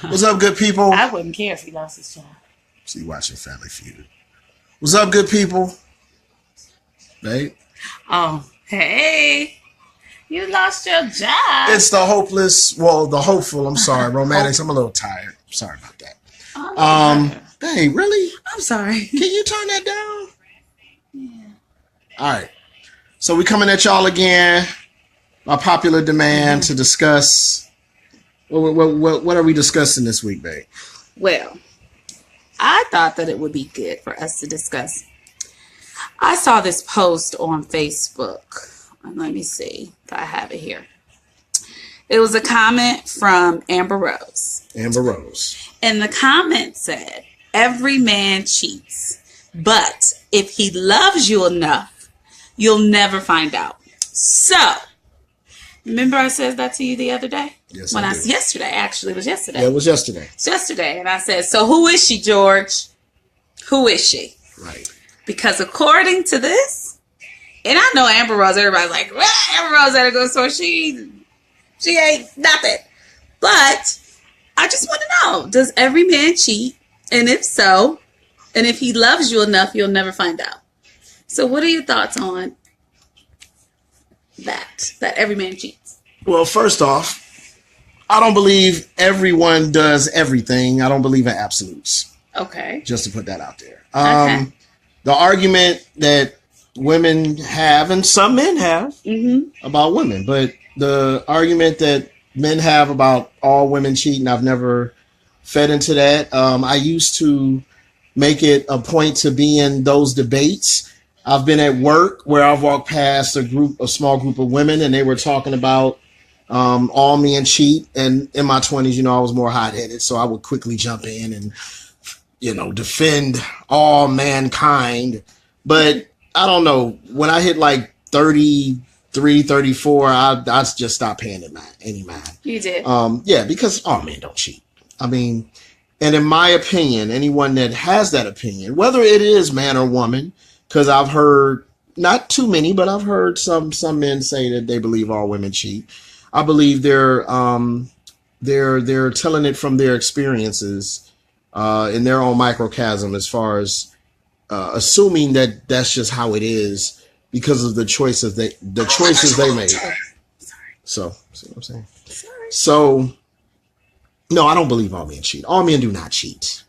What's up, good people? I wouldn't care if he lost his job. See, watching Family Feud. What's up, good people? Right? Oh, hey. You lost your job. It's the hopeful. I'm sorry, romantics. I'm a little tired. Sorry about that. Hey, really? I'm sorry. Can you turn that down? Yeah. All right. So we coming at y'all again. By popular demand to discuss. What are we discussing this week, babe? Well, I thought that it would be good for us to discuss. I saw this post on Facebook. Let me see if I have it here. It was a comment from Amber Rose. Amber Rose. And the comment said, every man cheats, but if he loves you enough, you'll never find out. So, remember I said that to you the other day? Yes, Yesterday, actually. It was yesterday. Yeah, it was yesterday. It's yesterday. And I said, so who is she, George? Who is she? Right. Because according to this, and I know Amber Rose, everybody's like, well, Amber Rose at a good source. She ain't nothing. But I just want to know, does every man cheat? And if so, and if he loves you enough, you'll never find out. So what are your thoughts on that every man cheats? Well, first off, I don't believe everyone does everything. I don't believe in absolutes. Okay. Just to put that out there. Okay. The argument that women have, and some men have, about women, but the argument that men have about all women cheating, I've never fed into that. I used to make it a point to be in those debates. I've been at work where I've walked past a small group of women, and they were talking about all men cheat. And in my 20s, I was more hot-headed, so I would quickly jump in and defend all mankind. But I don't know, when I hit like 33, 34, I just stopped paying any mind. You did? Yeah, because all men don't cheat. I mean, and in my opinion, anyone that has that opinion, whether it is man or woman, because I've heard, not too many, but I've heard some men say that they believe all women cheat. I believe they're telling it from their experiences in their own microcosm, as far as assuming that that's just how it is because of the choices they made. Sorry. So, see what I'm saying? Sorry. So, no, I don't believe all men cheat. All men do not cheat.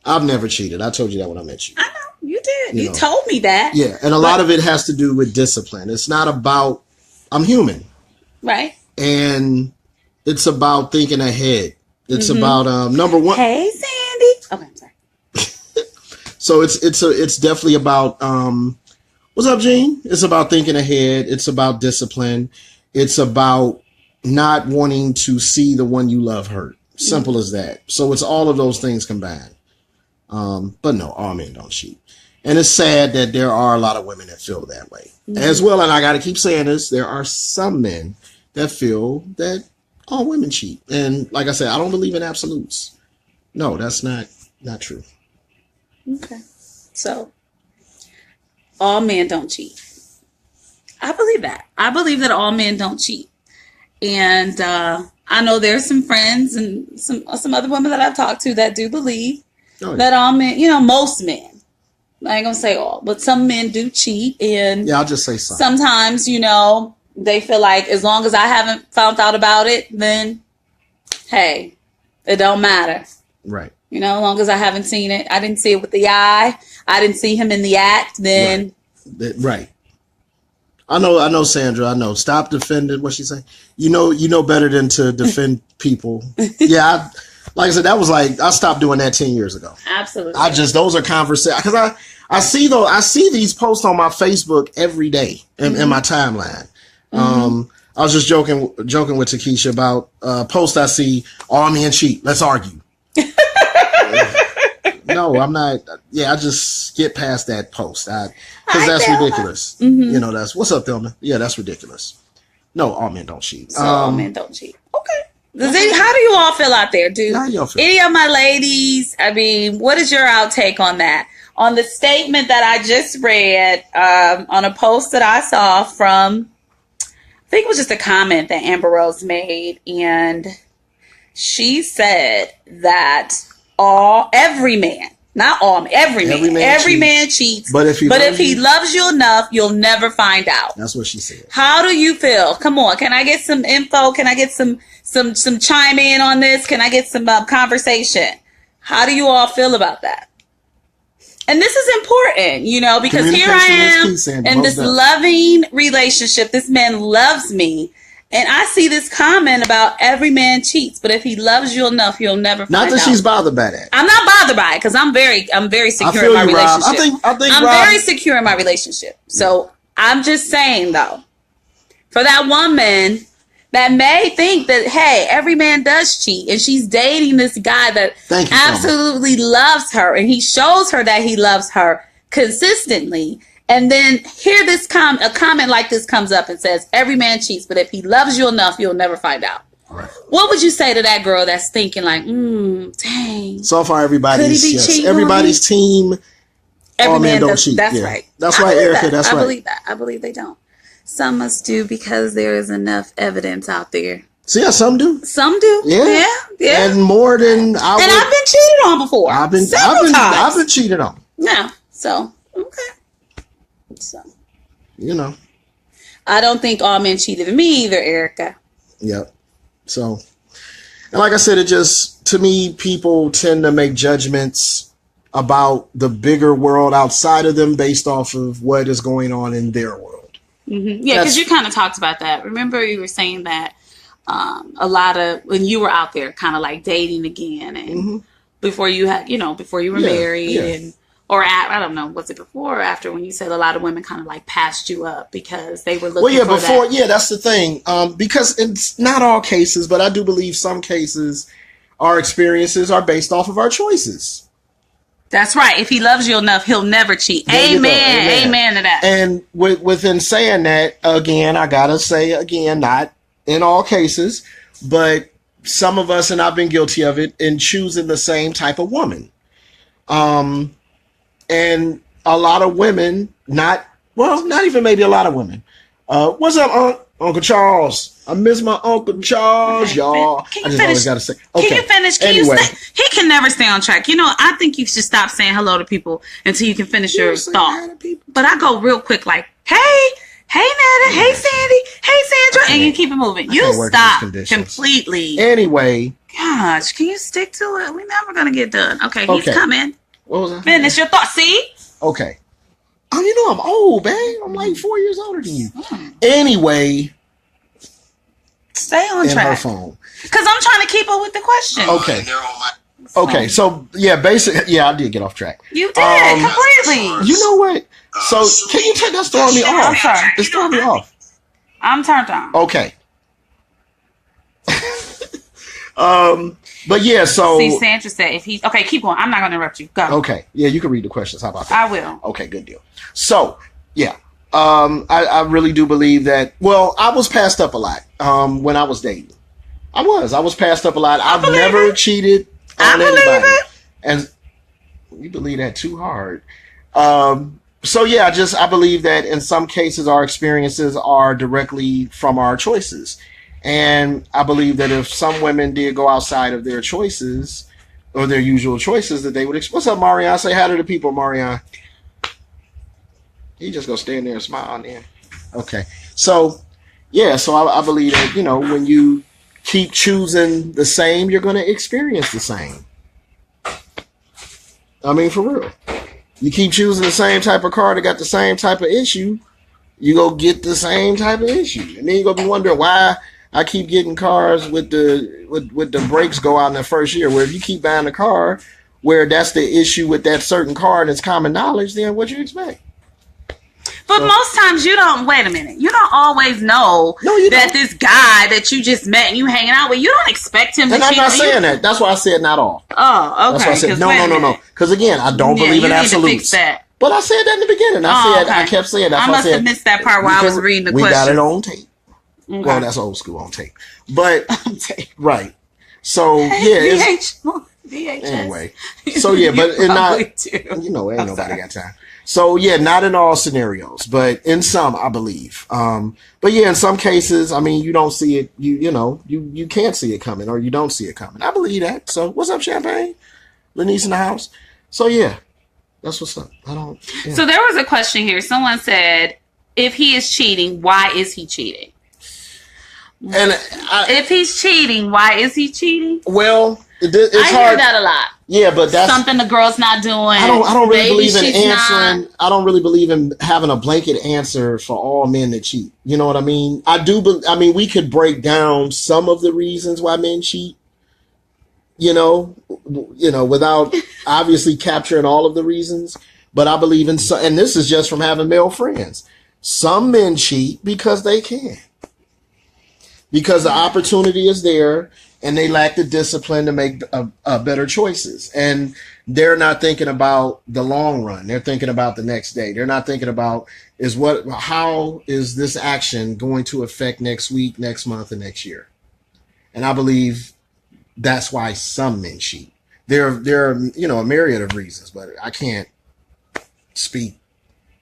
I've never cheated. I told you that when I met you. I know. You did. You told me that. Yeah, and a lot of it has to do with discipline. It's not about, I'm human. Right. And it's about thinking ahead. It's about, number one. Hey, Sandy. Okay, I'm sorry. So it's definitely about, what's up, Gene? It's about thinking ahead. It's about discipline. It's about not wanting to see the one you love hurt. Simple as that. So it's all of those things combined. But no, all men don't cheat. And it's sad that there are a lot of women that feel that way as well. And I got to keep saying this. There are some men that feel that all women cheat. And like I said, I don't believe in absolutes. No, that's not true. Okay. So, all men don't cheat. I believe that. I believe that all men don't cheat. And I know there's some friends and some other women that I've talked to that do believe that all men, most men, I ain't going to say all, but some men do cheat. And yeah, I'll just say some. Sometimes, they feel like as long as I haven't found out about it, then, hey, it don't matter. Right. As long as I haven't seen it, I didn't see it with the eye, I didn't see him in the act, then. Right. I know, Sandra. I know. Stop defending. What she say? You know better than to defend people. Yeah. Like I said, that was like, I stopped doing that 10 years ago. Absolutely. Those are conversations. Because I see these posts on my Facebook every day in my timeline. I was just joking with Takesha about post I see, all men cheat. Let's argue. No, I'm not. Yeah, I just skip past that post because that's ridiculous. That's what's up, Thelma. Yeah, that's ridiculous. No, all men don't cheat. So all men don't cheat. Okay. How do you all feel out there, dude? How y'all feel? Any of my ladies? I mean, what is your outtake on that? On the statement that I just read, on a post that I saw from, I think it was just a comment that Amber Rose made, and She said that every man, not all, every man cheats. But if he loves you enough, you'll never find out. That's what she said. How do you feel? Come on, can I get some info? Can I get some chime in on this? Can I get some conversation? How do you all feel about that? And this is important, you know, because here I am in this loving relationship. This man loves me. And I see this comment about every man cheats, but if he loves you enough, you'll never find out. Not that she's bothered by that. I'm not bothered by it because I'm very secure in my relationship. I think I'm very secure in my relationship. So I'm just saying, though, for that woman that may think that, hey, every man does cheat, and she's dating this guy that absolutely loves her, and he shows her that he loves her consistently. And then here a comment like this comes up and says, every man cheats, but if he loves you enough, you'll never find out. Right. What would you say to that girl that's thinking like, dang. So far, everybody's team. Every man don't cheat. That's right. That's right, Erica. That's right. I believe that. I believe they don't. Some must do because there is enough evidence out there. So yeah, some do. Some do. Yeah. And more than I would. And I've been cheated on before. I've been cheated on. Yeah. So, okay. So. You know. I don't think all men cheated on me either, Erica. Yep. So, and like I said, it just, to me, people tend to make judgments about the bigger world outside of them based off of what is going on in their world. Mm-hmm. Yeah, because you kind of talked about that. Remember you were saying that a lot of, when you were out there kind of like dating again and before you had, before you were married and, or I don't know, was it before or after when you said a lot of women kind of like passed you up because they were looking for that? Yeah, that's the thing. Because it's not all cases, but I do believe some cases, our experiences are based off of our choices. That's right. If he loves you enough, he'll never cheat. Amen. Amen to that. And within saying that, again, I gotta say again, not in all cases, but some of us, and I've been guilty of it, in choosing the same type of woman. And a lot of women, not even maybe a lot of women. What's up, Uncle Charles? I miss my Uncle Charles, y'all. I just always gotta say. Okay. Can you finish? Anyway. He can never stay on track. I think you should stop saying hello to people until you can finish your thought. But I go real quick, like, hey Netta, hey Sandy, hey Sandra, and you keep it moving. You stop completely. Anyway. Gosh, can you stick to it? We're never gonna get done. Okay, he's coming. What was that? Finish your thought. See? Okay. I'm old, man. I'm like 4 years older than you. Anyway. Stay on track. Her phone. Because I'm trying to keep up with the question. Okay. Okay. So, yeah, basically, I did get off track. You did, completely. You know what? So, can you take that's throwing me off? I'm sorry. It's throwing me off. I'm turned on. Okay. But yeah, so. See, Sandra said if he's. Okay, keep going. I'm not going to interrupt you. Go. Okay. Yeah, you can read the questions. How about that? I will. Okay, good deal. So, yeah. I really do believe that. Well, I was passed up a lot when I was dating. I was passed up a lot. I've never cheated on anybody. And you believe that too hard. So yeah, I believe that in some cases our experiences are directly from our choices. And I believe that if some women did go outside of their choices or their usual choices, that they would. What's up, Marianne? Say hi to the people, Marianne. He just gonna stand there and smile then. Okay. So, yeah. So I believe that, when you keep choosing the same, you're going to experience the same. I mean, for real. You keep choosing the same type of car that got the same type of issue, you go get the same type of issue. And then you're going to be wondering why I keep getting cars with the brakes go out in the first year. Where if you keep buying a car where that's the issue with that certain car and it's common knowledge, then what you expect? But most times you don't, wait a minute, you don't always know that this guy that you just met and you hanging out with, you don't expect him to cheat on you. And I'm not saying that. That's why I said not all. Oh, okay. That's why I said no. Because again, I don't believe in absolutes. But I said that in the beginning. I kept saying that. I must have missed that part while I was reading the question. We got it on tape. Okay. Well, that's old school on tape. But, right. So, VHS. Anyway, so yeah, but in not, ain't nobody got time. So yeah, not in all scenarios, but in some, I believe. But yeah, in some cases, I mean, you don't see it. You can't see it coming, or you don't see it coming. I believe that. So what's up, Champagne? Lanice in the house. So yeah, that's what's up. So there was a question here. Someone said, if he is cheating, why is he cheating? And if he's cheating, why is he cheating? Well, it's I hard. hear that a lot. Yeah, but that's something the girl's not doing. I don't really believe in answering. I don't really believe in having a blanket answer for all men that cheat. You know what I mean? I do. I mean, we could break down some of the reasons why men cheat. Without obviously capturing all of the reasons. But I believe in some, and this is just from having male friends. Some men cheat because they can. Because the opportunity is there and they lack the discipline to make better choices. And they're not thinking about the long run. They're thinking about the next day. They're not thinking about how is this action going to affect next week, next month, and next year? And I believe that's why some men cheat. There are a myriad of reasons, but I can't speak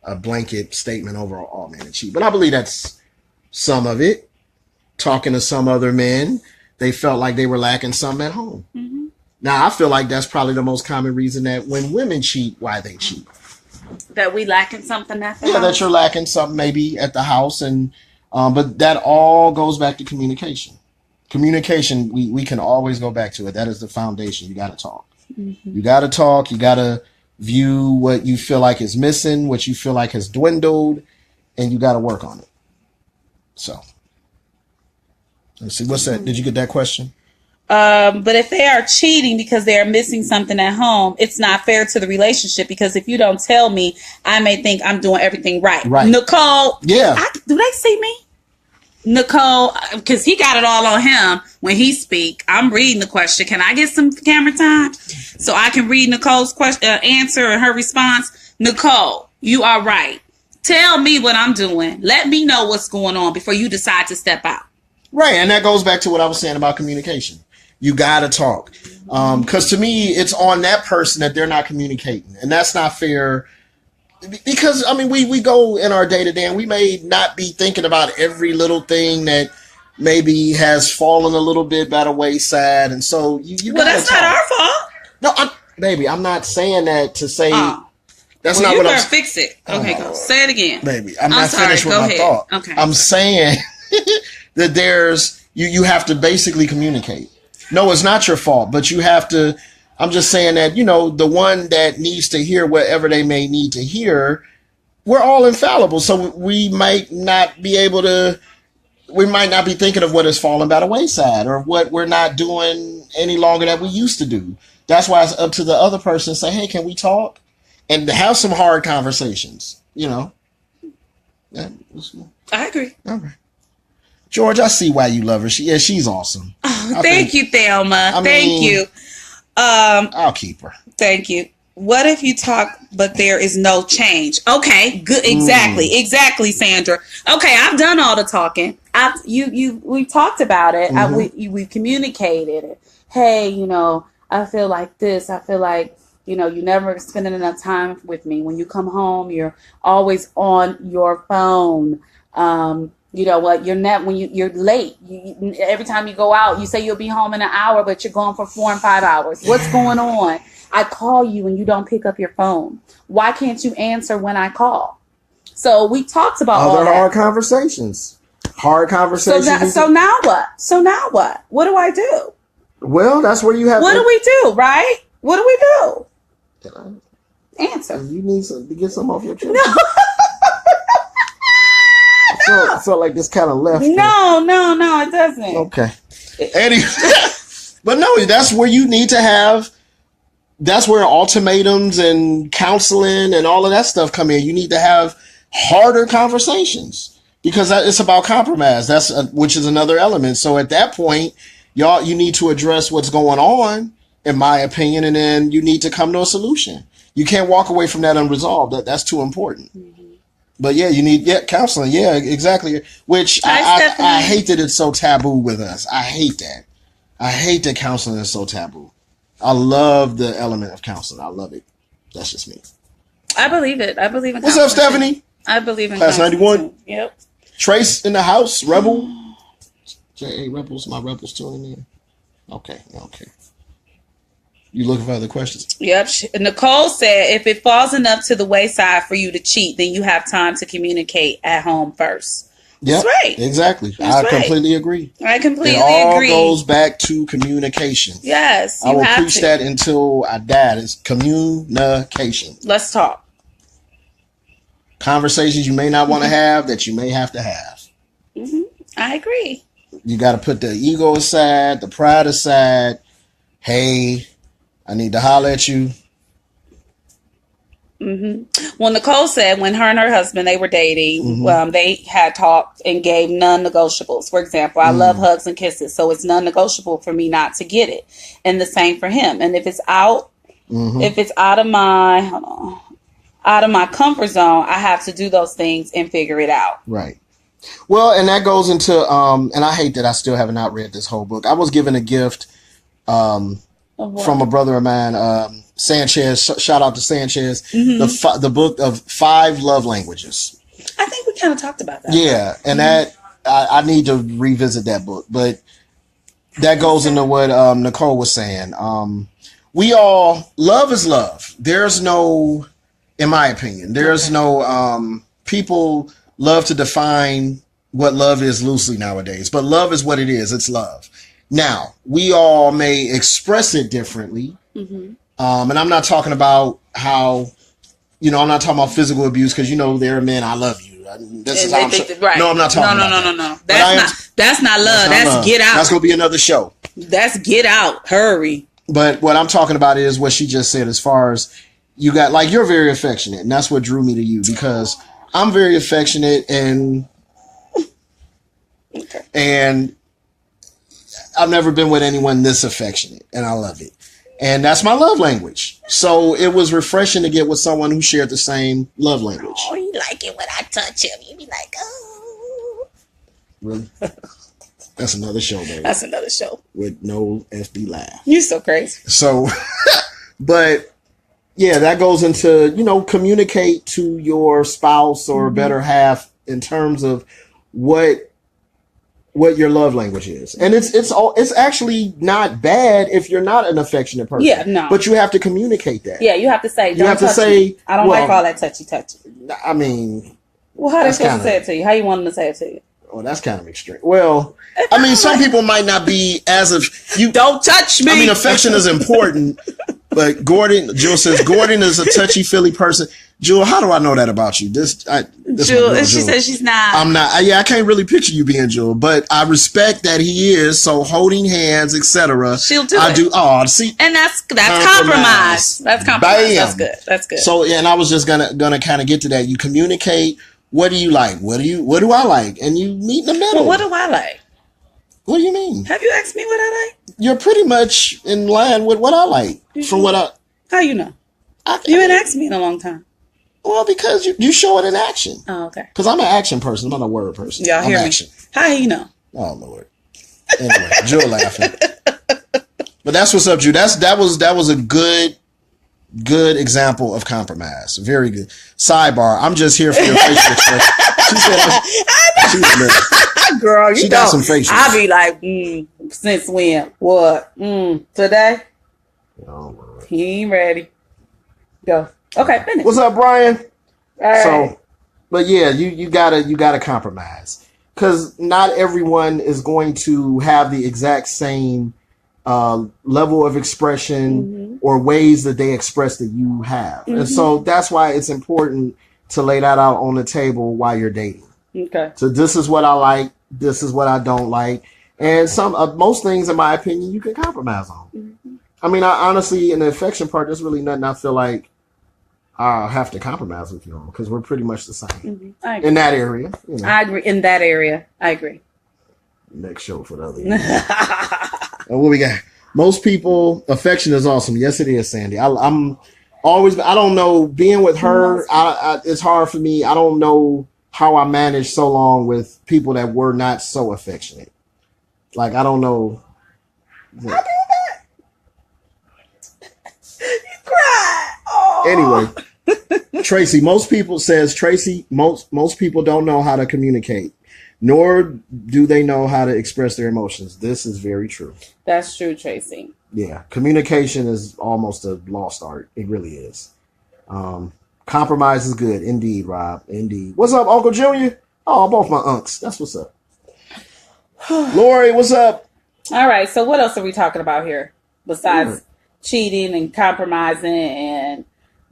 a blanket statement over all men that cheat. But I believe that's some of it. Talking to some other men, they felt like they were lacking something at home. Mm-hmm. Now, I feel like that's probably the most common reason that when women cheat, why they cheat. That we lacking something at the house? Yeah, that you're lacking something maybe at the house. But that all goes back to communication. Communication, we can always go back to it. That is the foundation. You got to talk. Mm-hmm. You got to talk. You got to view what you feel like is missing, what you feel like has dwindled, and you got to work on it. So, let's see. What's that? Did you get that question? But if they are cheating because they are missing something at home, it's not fair to the relationship, because if you don't tell me, I may think I'm doing everything right. Right. Nicole, yeah. Do they see me? Nicole, because he got it all on him when he speak. I'm reading the question. Can I get some camera time so I can read Nicole's question, answer and her response? Nicole, you are right. Tell me what I'm doing. Let me know what's going on before you decide to step out. Right, and that goes back to what I was saying about communication. You got to talk. Because to me, it's on that person that they're not communicating. And that's not fair. Because, I mean, we go in our day-to-day and we may not be thinking about every little thing that maybe has fallen a little bit by the wayside. And so you well, that's talk. not our fault. No, I'm not saying that to say... That's well, not you what I'm saying. Fix it. Okay, go. Say it again. Baby, I'm not sorry, finished with my thought. Okay. I'm saying that there's... You have to basically communicate. No, it's not your fault, but you have to... I'm just saying that, the one that needs to hear whatever they may need to hear, we're all infallible. So we might not be thinking of what has fallen by the wayside or what we're not doing any longer that we used to do. That's why it's up to the other person to say, hey, can we talk? And to have some hard conversations, Yeah, I agree. Okay. George, I see why you love her. She's awesome. Oh, thank you, Thelma. Thank you. I'll keep her. Thank you. What if you talk, but there is no change? Okay, good. Exactly, Sandra. Okay, I've done all the talking. We talked about it. Mm-hmm. We communicated. Hey, I feel like this. I feel like you never spending enough time with me. When you come home, you're always on your phone. You know what? You're late. Every time you go out, you say you'll be home in an hour, but you're gone for 4 and 5 hours. What's going on? I call you and you don't pick up your phone. Why can't you answer when I call? So we talked about all that. Hard conversations. Hard conversations. So now what? What do I do? Well, that's where you have. What do we do? Right? What do we do? Answer. You need to get some off your chest. No. So like this kind of left. No, it doesn't. Okay. Anyway, but no, that's where you need to have. That's where ultimatums and counseling and all of that stuff come in. You need to have harder conversations because it's about compromise. Which is another element. So at that point, you need to address what's going on, in my opinion, and then you need to come to a solution. You can't walk away from that unresolved. That's too important. Mm-hmm. But yeah, you need counseling. Yeah, exactly. Which I hate that it's so taboo with us. I hate that. I hate that counseling is so taboo. I love the element of counseling. I love it. That's just me. I believe it. I believe in What's up, Stephanie? Too. I believe in Class 91. Too. Yep. Trace in the house. Rebel. J.A. Rebels. My Rebels tuning in. Okay. You looking for other questions? Yep. Nicole said, if it falls enough to the wayside for you to cheat, then you have time to communicate at home first. Yep, that's right. Exactly. I completely agree. I completely agree. It all goes back to communication. Yes. I will preach that until I die. It's communication. Let's talk. Conversations you may not want to have that you may have to have. Mm-hmm. I agree. You got to put the ego aside, the pride aside. Hey, I need to holler at you. Mm-hmm. Well, Nicole said when her and her husband, they were dating, they had talked and gave non-negotiables. For example, I love hugs and kisses, so it's non-negotiable for me not to get it. And the same for him. And if it's out of my comfort zone, I have to do those things and figure it out. Right. Well, and that goes into, and I hate that I still haven't not read this whole book. I was given a gift from a brother of mine, Sanchez. Shout out to Sanchez. The book of 5 love languages. I think we kind of talked about that. Yeah, and that I need to revisit that book, but that goes into what Nicole was saying. Love is love. There's no, in my opinion, there's no people love to define what love is loosely nowadays, but love is what it is. It's love. Now, we all may express it differently. And I'm not talking about how, I'm not talking about physical abuse because, there are men, I love you. This is how right. No, I'm not talking about that. No. That's not love. That's get out. That's going to be another show. That's get out. Hurry. But what I'm talking about is what she just said as far as you got, like, you're very affectionate. And that's what drew me to you because I'm very affectionate and I've never been with anyone this affectionate, and I love it. And that's my love language. So it was refreshing to get with someone who shared the same love language. Oh, you like it when I touch him. You be like, oh. Really? That's another show, baby. That's another show. With no FB Live. You so crazy. So, but yeah, that goes into, communicate to your spouse or better half in terms of what your love language is. And it's actually not bad if you're not an affectionate person. Yeah, no. But you have to communicate that. Yeah, you have to say, I don't like all that touchy. I mean, well, how are they supposed to say it to you? How you want them to say it to you? Oh, that's kind of extreme. Well, I mean, some people might not be you don't touch me. I mean, affection is important, but Jewel says Gordon is a touchy-feely person. Jewel, how do I know that about you? Jewel, she says she's not. I'm not. Yeah, I can't really picture you being Jewel, but I respect that he is. So holding hands, etc. She'll do it. I do. Oh, see, and that's compromise. That's compromise. Bam. That's good. So yeah, and I was just gonna kind of get to that. You communicate. What do you like? What do I like? And you meet in the middle. Well, what do I like? What do you mean? Have you asked me what I like? You're pretty much in line with what I like. From what I. How you know? You ain't asked me in a long time. Well, because you show it in action. Oh, okay. Because I'm an action person. I'm not a word person. Y'all hear me? How you know? Oh, Lord. Anyway, Jewel laughing. But that's what's up, Drew. That was a good example of compromise. Very good. Sidebar. I'm just here for your facial expression. She said, girl, she got some facials. I be like, since when? What? Today? Oh, Lord. He ain't ready. Go. Okay, finish. What's up, Brian? All right. So, but yeah, you gotta compromise because not everyone is going to have the exact same level of expression or ways that they express that you have, and so that's why it's important to lay that out on the table while you're dating. Okay. So this is what I like. This is what I don't like, and most things, in my opinion, you can compromise on. I mean, I honestly, in the affection part, there's really nothing I feel like I'll have to compromise with you on because we're pretty much the same in that area. I agree. In that area, I agree. Next show for the other. And what we got? Most people, affection is awesome. Yes, it is, Sandy. I'm always. I don't know. Being with her, it's hard for me. I don't know how I managed so long with people that were not so affectionate. Like I don't know. I do that. Anyway, Tracy, most people don't know how to communicate, nor do they know how to express their emotions. This is very true. That's true, Tracy. Yeah, communication is almost a lost art. It really is. Compromise is good. Indeed, Rob. Indeed. What's up, Uncle Junior? Oh, both my unks. That's what's up. Lori, what's up? All right, so what else are we talking about here besides cheating and compromising and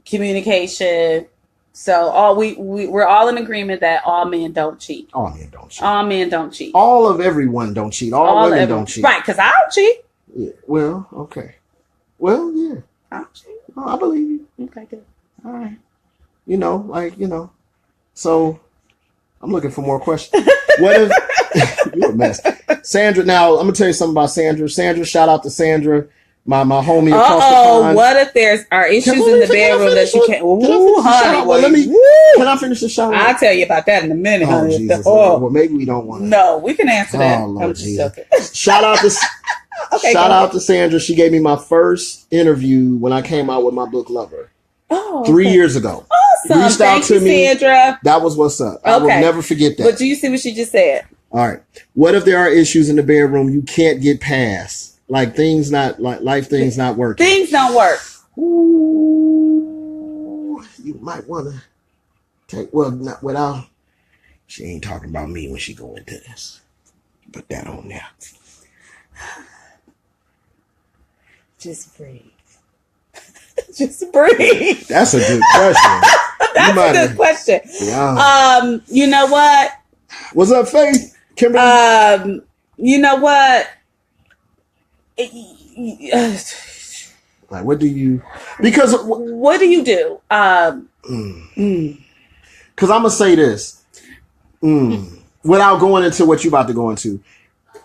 communication? So we're all in agreement that all men don't cheat. All men don't cheat. All men don't cheat. All of everyone don't cheat. All women don't cheat. Right, because I don't cheat. Yeah. Well, okay. Well, yeah. I don't cheat. Oh, I believe you. Okay, good. All right. So I'm looking for more questions. What if you're a mess? Sandra, now I'm gonna tell you something about Sandra. Sandra, shout out to Sandra, my homie across the pond. What if there's are issues in the bedroom that you can't? Ooh, honey. Well, can I finish the shout out? I'll tell you about that in a minute, honey. Jesus. Well, maybe we don't want to. No, we can answer that. Oh, Lord, I'm just joking. Shout out to Sandra. She gave me my first interview when I came out with my book Lover. Oh, 3 years ago. Awesome. Reached out to me, Sandra. That was what's up. I will never forget that. But do you see what she just said? All right. What if there are issues in the bedroom you can't get past? Like life things not working. Things don't work. Ooh, you might want to not without. She ain't talking about me when she go into this. Put that on there. Just breathe. Just breathe. That's a good question. That's a good question. Yeah. You know what? What's up, Faith? Kimberly? You know what? Like, what do you? Because what do you do? Because I'm gonna say this, without going into what you about to go into.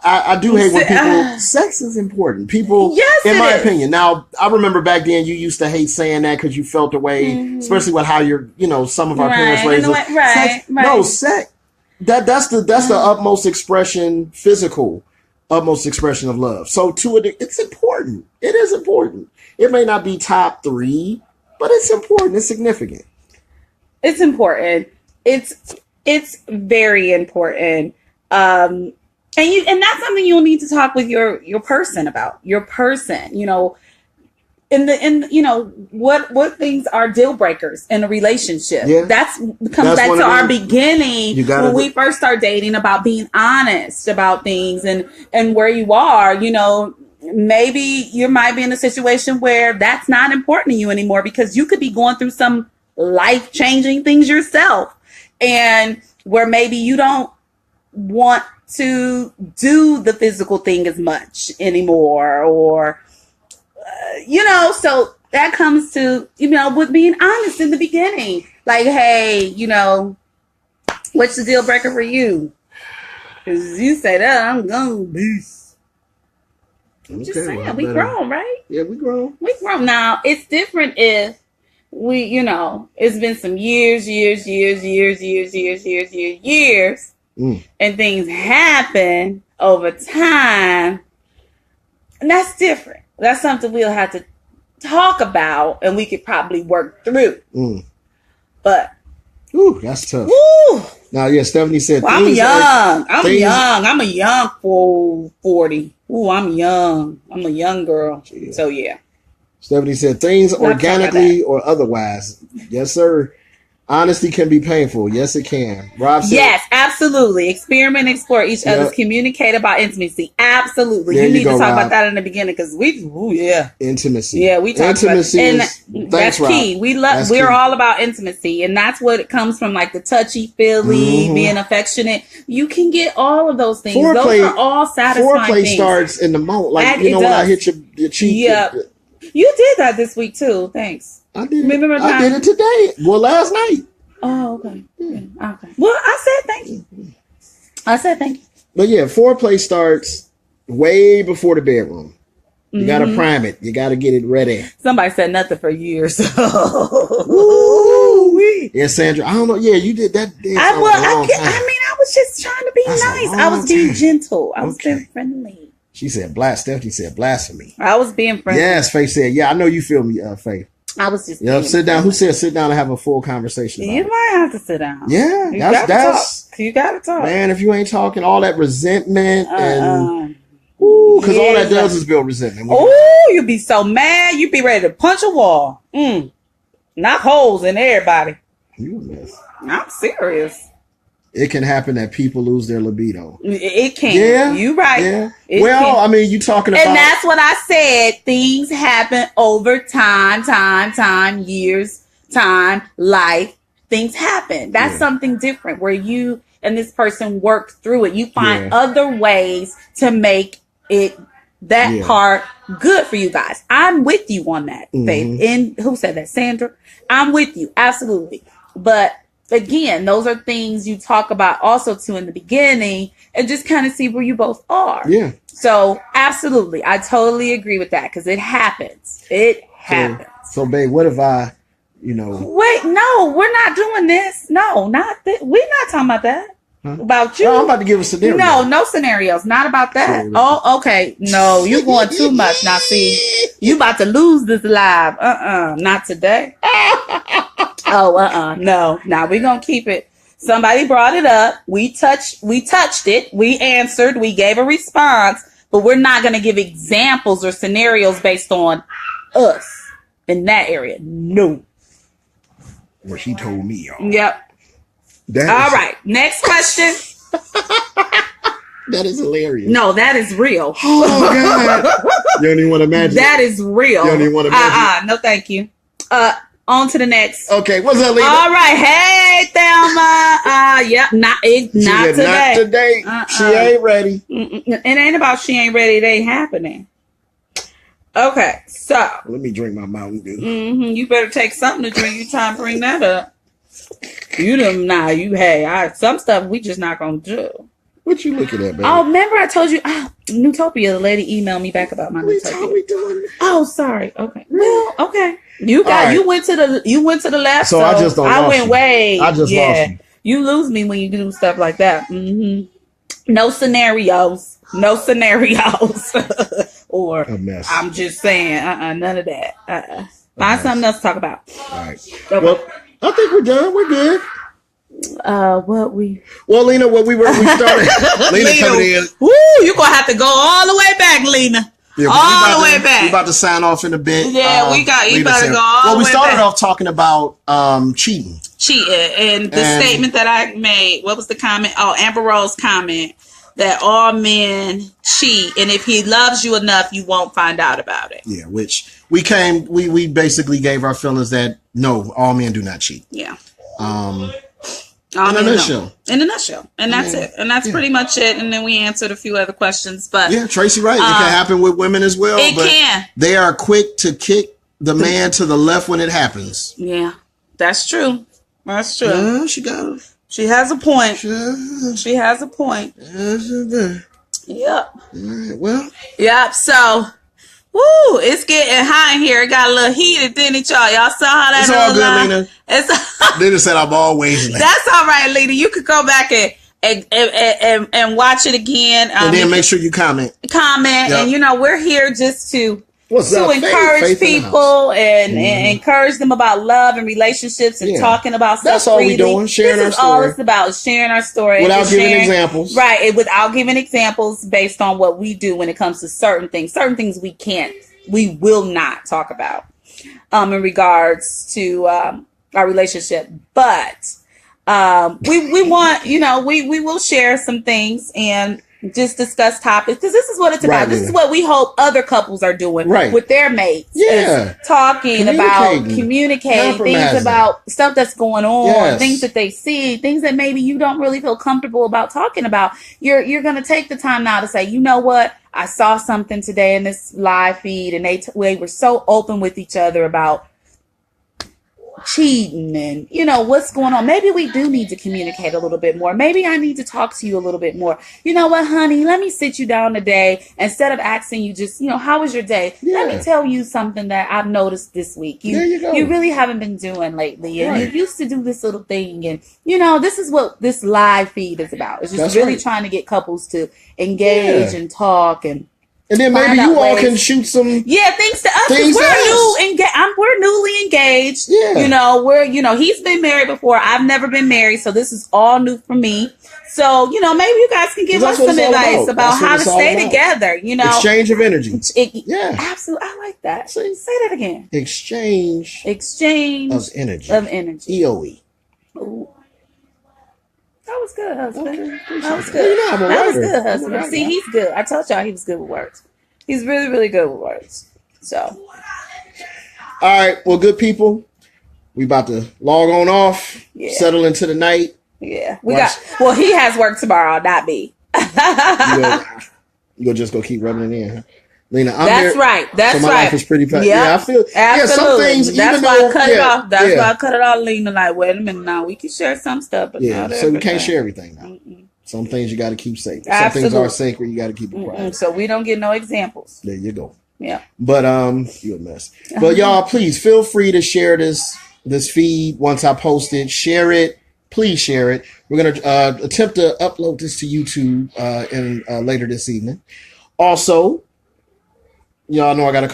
I do hate when people. Sex is important. People, yes, in my opinion. Now, I remember back then you used to hate saying that because you felt the way, especially with how some of our parents raised us. Right. No, sex. That's the utmost expression, physical, utmost expression of love. So it's important. It is important. It may not be top 3, but it's important. It's significant. It's important. It's very important. And that's something you'll need to talk with your person about. Your person, what things are deal breakers in a relationship. Yeah. That comes back to our beginning when we first start dating, about being honest about things and where you are. Maybe you might be in a situation where that's not important to you anymore because you could be going through some life-changing things yourself, and where maybe you don't want to do the physical thing as much anymore, or so that comes to with being honest in the beginning, like, hey, what's the deal breaker for you? Because you say that, I'm gonna be. I'm just saying, we grown, right? Yeah, we grown. Now it's different if we it's been some years and things happen over time, and that's different. That's something we'll have to talk about, and we could probably work through. But that's tough. Woo. Now, yeah, Stephanie said, I'm young. I'm a young 40. Ooh, I'm young. I'm a young girl. Yeah. So yeah. Stephanie said, things organically or otherwise. Yes, sir. Honesty can be painful. Yes, it can. Rob said, yes, absolutely. Experiment, explore each other's, communicate about intimacy. Absolutely. You need to talk about that in the beginning because intimacy. Yeah, we talk intimacy about and that's key. We're all about intimacy, and that's what it comes from, like the touchy feely, being affectionate. You can get all of those things. Those are all satisfying foreplay things. Starts in the moment, like when I hit your cheek. Yep. You did that this week too. Thanks. I did. I did it today. Well, last night. Oh, okay. Yeah. Okay. Well, I said thank you. But yeah, foreplay starts way before the bedroom. You gotta prime it. You gotta get it ready. Somebody said nothing for years. Yeah, Sandra. I don't know. Yeah, you did that. I was just trying to be nice. I was being gentle. I was being friendly. She said, Stephanie said blasphemy. I was being friendly. Yes, Faith said, yeah, I know you feel me, Faith. I was just sit down. Who said sit down and have a full conversation? You might have to sit down. Yeah, you gotta talk. Man, if you ain't talking, all that resentment and because all that does is build resentment. Oh, you be so mad, you be ready to punch a wall. Knock holes in everybody. You a mess. I'm serious. It can happen that people lose their libido. It can. Yeah, you right. Yeah. Well, I mean, you talking about, and that's what I said. Things happen over time, years, life. Things happen. That's something different where you and this person work through it. You find other ways to make it part good for you guys. I'm with you on that, Faith. And who said that? Sandra. I'm with you. Absolutely. But again, those are things you talk about also too in the beginning and just kind of see where you both are. Yeah. So absolutely. I totally agree with that because it happens. It happens. So babe, what if I, Wait, no, we're not doing this. No, not that. We're not talking about that. Huh? About you. No, I'm about to give a scenario. No scenarios. Not about that. Sure. Oh, okay. No, you're going too much. Now see, you about to lose this live. Not today. No. Now we're gonna keep it. Somebody brought it up. We touched it. We answered. We gave a response, but we're not gonna give examples or scenarios based on us in that area. No. Well, she told me, y'all. Yep. All right. Next question. That is hilarious. No, that is real. Oh God. You don't even want to imagine. That is real. You don't even want to imagine. No, thank you. On to the next. Okay, what's up, Lena? All right, hey Thelma. Yep, not today. Not today. She ain't ready. It ain't about she ain't ready. It ain't happening. Okay, so let me drink my Mountain Dew. You better take something to drink. You try and bring that up. Some stuff we just not gonna do. What you looking at, baby? Oh, remember I told you, Newtopia, the lady emailed me back about my Newtopia. We doing? Oh, sorry. Okay. Well, okay. You went to the left. So I just don't. I went way. I just lost you. You lose me when you do stuff like that. No scenarios. Or a mess. I'm just saying, none of that. Find something else to talk about. All right. Okay. Well, I think we're done. We're good. Well, Lena, we started. Lena coming in. Woo, you're gonna have to go all the way back, Lena. Yeah, all the way back. We're about to sign off in a bit. Yeah, you better go all the way back. Well, we started off talking about cheating. And the statement that I made. What was the comment? Oh, Amber Rose comment that all men cheat, and if he loves you enough, you won't find out about it. Yeah, which we basically gave our feelings that no, all men do not cheat. Yeah. In a nutshell. And that's it. And that's pretty much it. And then we answered a few other questions. But yeah, Tracy, right. It can happen with women as well. It can. They are quick to kick the man to the left when it happens. Yeah, that's true. That's true. Yeah, she got it. She has a point. She has a point. Yep. All right, well. Yep. So, woo, it's getting hot in here. It got a little heated, didn't it, y'all? Y'all saw how that It's all good, Lena. Lena said I'm always late. That's all right, Lena. You could go back and watch it again. And then make sure you comment. Yep. And, we're here just to encourage people and encourage them about love and relationships and talking about stuff. That's all we're doing, sharing our story. All it's about is sharing our story. Without giving examples. Right, without giving examples based on what we do when it comes to certain things. Certain things we will not talk about in regards to our relationship. But we want, we will share some things and just discuss topics because this is what it's about. This is what we hope other couples are doing with their mates. Yeah, talking about communicating things about stuff that's going on, things that they see, things that maybe you don't really feel comfortable about talking about. You're going to take the time now to say, you know what, I saw something today in this live feed, and they were so open with each other about cheating and what's going on. Maybe we do need to communicate a little bit more. Maybe I need to talk to you a little bit more. You know what, honey, let me sit you down today. Instead of asking you just, how was your day? Let me tell you something that I've noticed this week. You really haven't been doing lately, and you used to do this little thing, and this is what this live feed is about. It's just trying to get couples to engage and talk and And then maybe you all can shoot some things to us. We're newly engaged. Yeah. You know, he's been married before. I've never been married, so this is all new for me. So, you know, maybe you guys can give us some advice about how to stay together, you know. Exchange of energy. Yeah. Absolutely. I like that. Say that again. Exchange of energy. EOE. Ooh. That was good, husband. Okay, that was good. Well, that was good, husband. See, he's good. I told y'all he was good with words. He's really, really good with words. So. All right. Well, good people. We about to log on off. Yeah. Settle into the night. Yeah. Well, he has work tomorrow, not me. You'll just go keep rubbing it in, huh? Lena, That's right. So my life is pretty fast. Yep. Yeah, I feel. Absolutely. Yeah, some things. That's why I cut it off. That's why I cut it off. Lena, like, wait a minute now. We can share some stuff, but not so we can't share everything now. Mm-mm. Some things you got to keep safe. Absolutely. Some things are sacred. You got to keep it private. So we don't get no examples. There you go. Yeah. But you a mess. But y'all, please feel free to share this feed once I post it. Share it. Please share it. We're gonna attempt to upload this to YouTube later this evening. Also, y'all know I got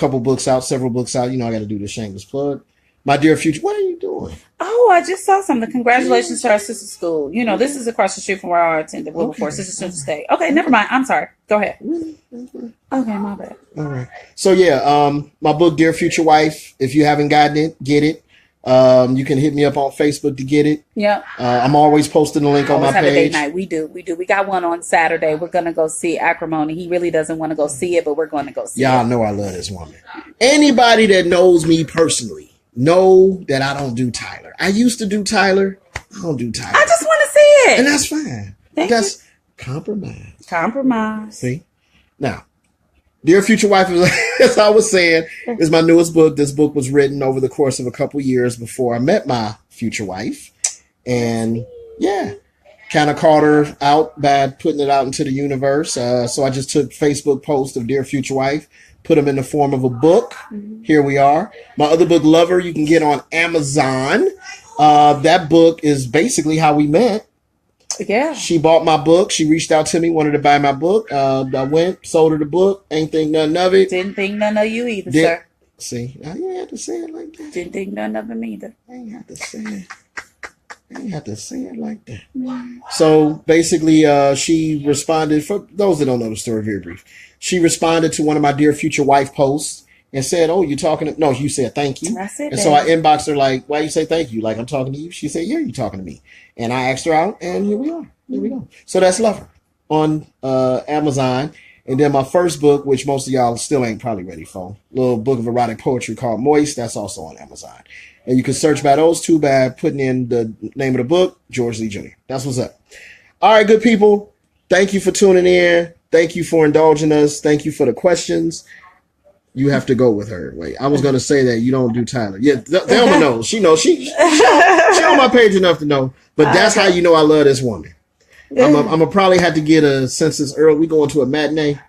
several books out. You know I got to do the shameless plug. My dear future, what are you doing? Oh, I just saw something. Congratulations to our sister school. You know, this is across the street from where I attended before Sister Student State. Okay, never mind. I'm sorry. Go ahead. Okay, my bad. All right. So yeah, my book, Dear Future Wife. If you haven't gotten it, get it. You can hit me up on Facebook to get it. Yeah. I'm always posting the link on my page. A date night. We do. We got one on Saturday. We're gonna go see Acrimony. He really doesn't want to go see it, but we're going to go see it. Y'all know I love this woman. Anybody that knows me personally know that I don't do Tyler. I used to do Tyler. I don't do Tyler. I just want to see it. And that's fine. That's compromise. Compromise. See? Now, Dear Future Wife, as I was saying, is my newest book. This book was written over the course of a couple years before I met my future wife. And yeah, kind of caught her out by putting it out into the universe. So I just took Facebook posts of Dear Future Wife, put them in the form of a book. Mm-hmm. Here we are. My other book, Lover, you can get on Amazon. That book is basically how we met. Yeah. She bought my book. She reached out to me, wanted to buy my book. I went, sold her the book. Ain't think nothing of it. Didn't think nothing of you either, sir. See, I didn't have to say it like that. Didn't think nothing of him either. I ain't have to say it like that. Mm. So basically, she responded, for those that don't know the story, very brief. She responded to one of my Dear Future Wife posts and said, "Oh, you talking to..." No, you said thank you. That's it. And so I inboxed her like, "Why you say thank you? Like I'm talking to you?" She said, "Yeah, you talking to me." And I asked her out, and here we are. Here we go. So that's Lover on Amazon. And then my first book, which most of y'all still ain't probably ready for, little book of erotic poetry called Moist. That's also on Amazon. And you can search by those two by putting in the name of the book, George Lee Jr. That's what's up. All right, good people. Thank you for tuning in. Thank you for indulging us. Thank you for the questions. You have to go with her. Wait, I was going to say that you don't do Tyler. Yeah, Thelma knows. She knows. She on my page enough to know. But that's how you know I love this woman. I'm going to probably have to get a census early. We going to a matinee.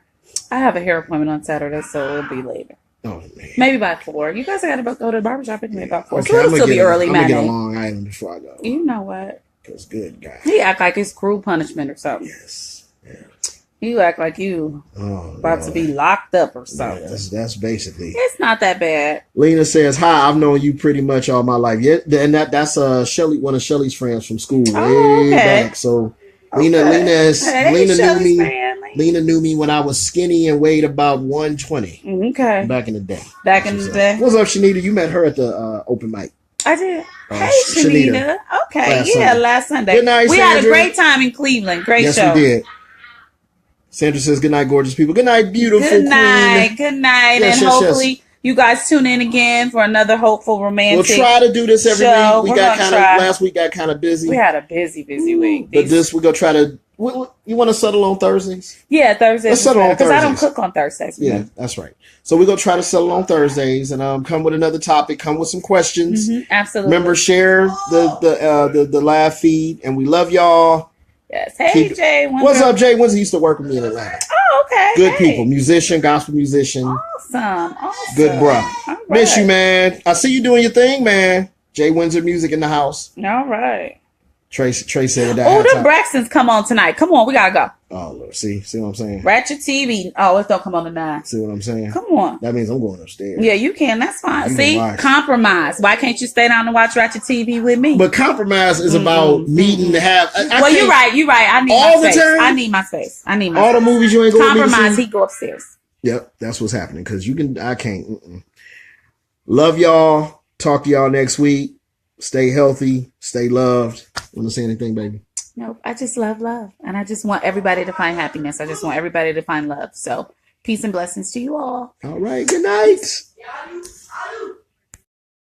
I have a hair appointment on Saturday, so it'll be later. Oh, man. Maybe by 4. You guys got to go to the barbershop anyway by 4. Okay, so it'll still be early, man. I'm going to get a Long Island before I go. You know what? Because good guy. He act like it's cruel punishment or something. Yes. Yeah. You act like you about to be locked up or something. Yeah, that's basically. It's not that bad. Lena says, "Hi, I've known you pretty much all my life." Yeah, and that's Shelly, one of Shelly's friends from school way back. So Lena knew me. Family. Lena knew me when I was skinny and weighed about 120. Okay. Back in the day. What's up, Shanita? You met her at the open mic. I did. Hey, Shanita. Okay, last Sunday. Good night, we Sandra. had a great time in Cleveland. Great show. Yes, we did. Sandra says, "Good night, gorgeous people." Good night, beautiful Good night. queen. Good night. Yes, and hopefully you guys tune in again for another hopeful romantic We'll try to do this every week. Last week got kind of busy. We had a busy week. But this we're going to try to, you want to settle on Thursdays? Yeah, Thursdays. Let's settle on Thursdays. Because I don't cook on Thursdays. Yeah, that's right. So we're going to try to settle on Thursdays and come with another topic, come with some questions. Mm-hmm, absolutely. Remember, share the live feed, and we love y'all. Yes. Hey, Jay. What's up, Jay Windsor? Used to work with me in Atlanta. Oh, okay. Good people. Musician, gospel musician. Awesome. Good bro. Right. Miss you, man. I see you doing your thing, man. Jay Windsor music in the house. All right. Trey said that. Oh, the Braxtons come on tonight. Come on, we gotta go. Oh, Lord. See what I'm saying? Ratchet TV. Oh, it don't come on the 9. See what I'm saying? Come on. That means I'm going upstairs. Yeah, you can. That's fine. You See, compromise. Why can't you stay down and watch Ratchet TV with me? But compromise is about needing to have. Well, you're right. You're right. I need all my the space. time. I need my space. I need my all space. the movies you ain't going compromise. He go upstairs. Yep, that's what's happening because you can. I can't. Love y'all. Talk to y'all next week. Stay healthy. Stay loved. Want to say anything, baby? Nope. I just love. And I just want everybody to find happiness. I just want everybody to find love. So peace and blessings to you all. All right. Good night.